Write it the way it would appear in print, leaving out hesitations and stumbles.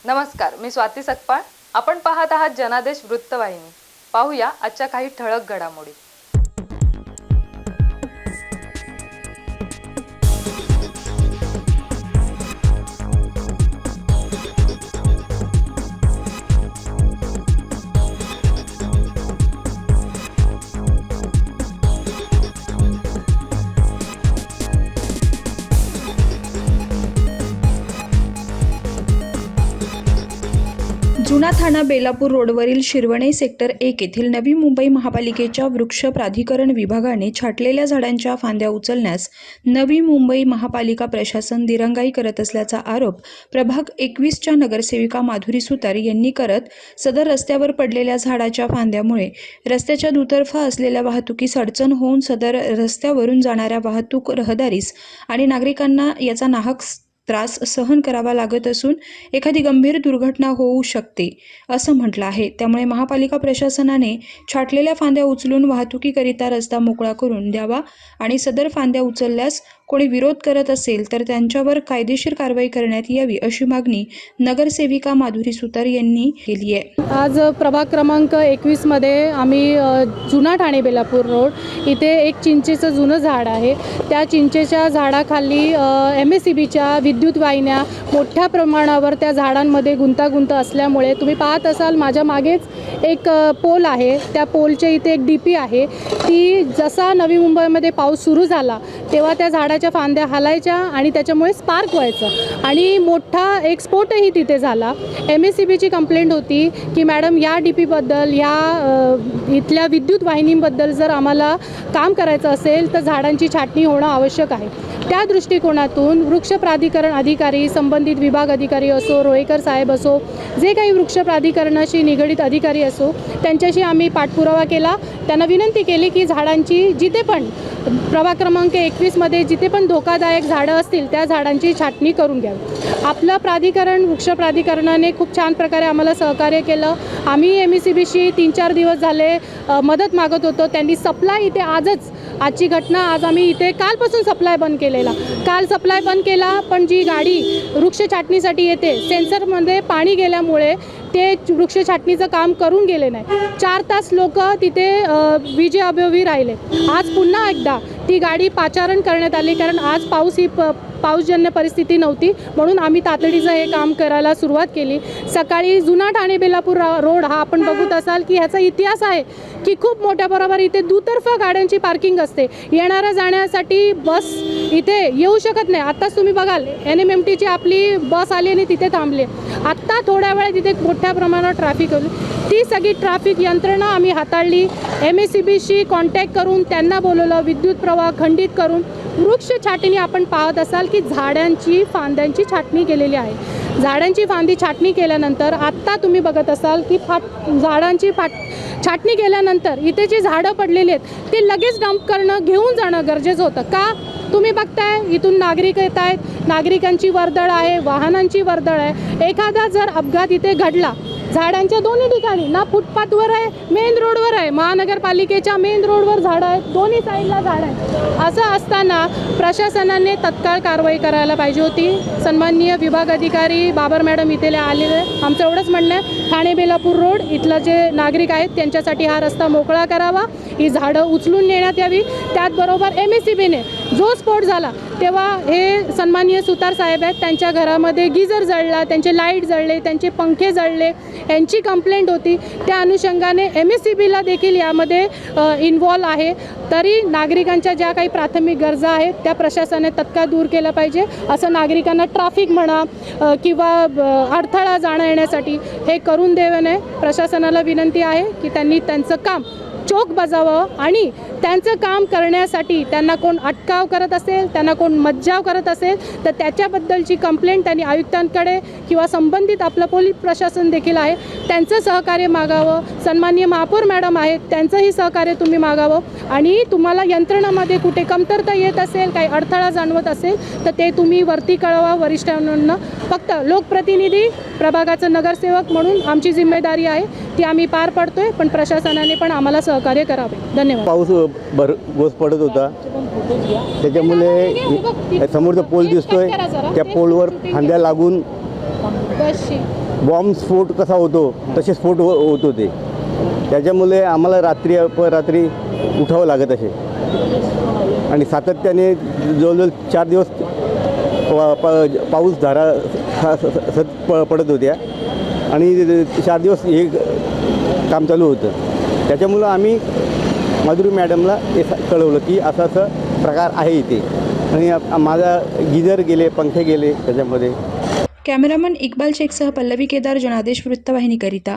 नमस्कार, मी स्वाती सकपाळ. आपण पाहत आहात जनादेश वृत्तवाहिनी. पाहूया आजच्या काही ठळक घडामोडी. जुना ठाणा बेलापूर रोडवरील शिरवणे सेक्टर 1 येथील नवी मुंबई महापालिकेच्या वृक्ष प्राधिकरण विभागाने छाटलेल्या झाडांच्या फांद्या उचलण्यास नवी मुंबई महापालिका प्रशासन दिरंगाई करत असल्याचा आरोप प्रभाग 21च्या नगरसेविका माधुरी सुतार यांनी करत, सदर रस्त्यावर पडलेल्या झाडाच्या फांद्यामुळे रस्त्याच्या दुतर्फा असलेल्या वाहतुकीस अडचण होऊन सदर रस्त्यावरून जाणाऱ्या वाहतूक रहदारीस आणि नागरिकांना याचा नाहक त्रास सहन करावा लागत असून एखादी गंभीर दुर्घटना होऊ शकते असं म्हटलं आहे. त्यामुळे महापालिका प्रशासनाने छाटलेल्या फांद्या उचलून वाहतुकीकरिता रस्ता मोकळा करून द्यावा आणि सदर फांद्या उचलल्यास कोणी विरोध करत असेल तर त्यांच्यावर कायदेशीर कारवाई करण्यात यावी अशी मागणी नगरसेविका माधुरी सुतार यांनी केली आहे. आज प्रभाग क्रमांक 21 मध्ये आम्ही जुना ठाणे बेलापूर रोड इथे एक चिंचेचं जुनं झाड आहे. त्या चिंचेच्या झाडाखाली MSEBच्या विद्युत वाहिन्या मोठ्या प्रमाणावर त्या झाडांमध्ये गुंतागुंत असल्यामुळे तुम्ही पाहत असाल माझ्या मागेच एक पोल आहे. त्या पोलच्या इथे एक DP आहे. ती जसा नवी मुंबईमध्ये पाऊस सुरू झाला तेव्हा त्या झाडाच्या फांद्या हलायच्या आणि त्याच्यामुळे स्पार्क व्हायचं आणि मोठा एक स्फोटही तिथे झाला. MSEBची कंप्लेंट होती की मॅडम या DPबद्दल या इथल्या विद्युत वाहिनीबद्दल जर आम्हाला काम करायचं असेल तर झाडांची छाटणी होणं आवश्यक आहे. त्या दृष्टिकोनातून वृक्ष प्राधिकरण अधिकारी, संबंधित विभाग अधिकारी असो, रोहेकर साहेब असो, जे काही वृक्ष प्राधिकरणाशी निगडीत अधिकारी असो त्यांच्याशी आम्ही पाठपुरावा केला. त्यांना विनंती केली की झाडांची जिथे पण प्रभाग क्रमांक 21 मध्ये जिथे पण धोकादायक झाडं असतील त्या झाडांची छाटणी करून घ्यावी. आपलं प्राधिकरण वृक्ष प्राधिकरणाने खूप छान प्रकारे आम्हाला सहकार्य केलं. आम्ही MSEBशी 3-4 दिवस झाले मदत मागत होतो. त्यांनी सप्लाय इथे आजची घटना, आज आम्ही इथे कालपासून सप्लाय बंद केलेला. काल सप्लाय बंद केला पण जी गाडी वृक्ष छाटणीसाठी येते सेन्सरमध्ये पाणी गेल्यामुळे ते वृक्ष छाटणीचं काम करून गेले नाही. 4 तास लोक तिथे विजेअभावी राहिले. आज पुन्हा एकदा ती गाडी पाचारण करण्यात आली कारण आज पाऊसजन्य परिस्थिती नव्हती म्हणून आम्ही तातडीचं हे काम करायला सुरुवात केली. सकाळी जुना ठाणे बेलापूर रोड हा आपण बघत असाल की ह्याचा इतिहास आहे की खूप मोठ्या बरोबर इथे दुतर्फा गाड्यांची पार्किंग असते. येणाऱ्या जाण्यासाठी बस इथे येऊ शकत नाही. आत्ताच तुम्ही बघाल NMMTची आपली बस आली आणि तिथे थांबली. आत्ता थोड्या वेळात तिथे मोठ्या प्रमाणात ट्रॅफिक होती. ती सगळी ट्रॅफिक यंत्रणा आम्ही हाताळली. MSEBशी कॉन्टॅक्ट करून त्यांना बोलवलं. विद्युत प्रवाह खंडित करून वृक्ष छाटणी आपण पाहत असाल की झाडांची फांद्यांची छाटणी केलेली आहे. झाडांची फांदी छाटणी केल्यानंतर आत्ता तुम्ही बघत असाल की झाडांची छाटणी केल्यानंतर इथे जी झाडं पडलेली आहेत ते लगेच डंप करणं, घेऊन जाणं गरजेचं होतं. का? तुम्ही बघताय इथून नागरिक येत आहेत, नागरिकांची वर्दळ आहे, वाहनांची वर्दळ आहे. एखादा जर अपघात इथे घडला झाडांच्या दोन्ही ठिकाणी, ना फुटपाथवर आहे, मेन रोडवर आहे, महानगरपालिकेच्या मेन रोडवर झाडं आहेत, दोन्ही साईडला झाडं आहेत. असं असताना प्रशासनाने तत्काळ कारवाई करायला पाहिजे होती. सन्माननीय विभाग अधिकारी बाबर मॅडम इथे आलेले. आमचं एवढंच म्हणणं आहे ठाणे बेलापूर रोड इथलं जे नागरिक आहेत त्यांच्यासाठी हा रस्ता मोकळा करावा, ही झाडं उचलून नेण्यात यावी. त्याचबरोबर MSEBने जो स्फोट झाला तेव्हा हे सन्माननीय सुतार साहेब आहेत, त्यांच्या घरामध्ये गिझर जळला, त्यांचे लाईट जळले, त्यांचे पंखे जळले, यांची कंप्लेंट होती. त्या अनुषंगाने MSEBला देखील यामध्ये इन्व्हॉल्व आहे. तरी नागरिकांच्या ज्या काही प्राथमिक गरजा आहेत त्या प्रशासनाने तत्काळ दूर केल्या पाहिजे. असं नागरिकांना ट्रॅफिक म्हणा किंवा अडथळा जाणं येण्यासाठी हे करून देऊ नये. प्रशासनाला विनंती आहे की त्यांनी त्यांचं काम चोख बजावावं आणि त्यांचं काम करण्यासाठी त्यांना कोण अटकाव करत असेल, त्यांना कोण मज्जाव करत असेल तर त्याच्याबद्दलची कंप्लेंट त्यांनी आयुक्तांकडे किंवा संबंधित आपलं पोलीस प्रशासन देखील आहे त्यांचं सहकार्य मागावं. सन्माननीय महापौर मॅडम आहेत त्यांचंही सहकार्य तुम्ही मागावं आणि तुम्हाला यंत्रणामध्ये कुठे कमतरता येत असेल, काही अडथळा जाणवत असेल तर ते तुम्ही वरती कळवा वरिष्ठांना. फक्त लोकप्रतिनिधी प्रभागाचं नगरसेवक म्हणून आमची जिम्मेदारी आहे ती आम्ही पार पडतोय, पण प्रशासनाने पण आम्हाला सहकार्य करावे. धन्यवाद. पाऊस गोस पडत होता त्याच्यामुळे समोरचा पोल दिसतोय त्या पोलवर फांद्या लागून बॉम्ब स्फोट कसा होतो तसे स्फोट होत होते. त्याच्यामुळे आम्हाला रात्री अपरात्री उठावं लागत असे आणि सातत्याने जवळजवळ 4 दिवस पाऊस धारा पडत होत्या आणि 4 दिवस हे काम चालू होतं. त्याच्यामुळं आम्ही माधुरी मॅडमला हे कळवलं की असं असं प्रकार आहे इथे आणि माझा गिजर गेले, पंखे गेले त्याच्यामध्ये. कॅमेरामन इक्बाल शेखसह पल्लवी केदार, जनादेश वृत्तवाहिनीकरिता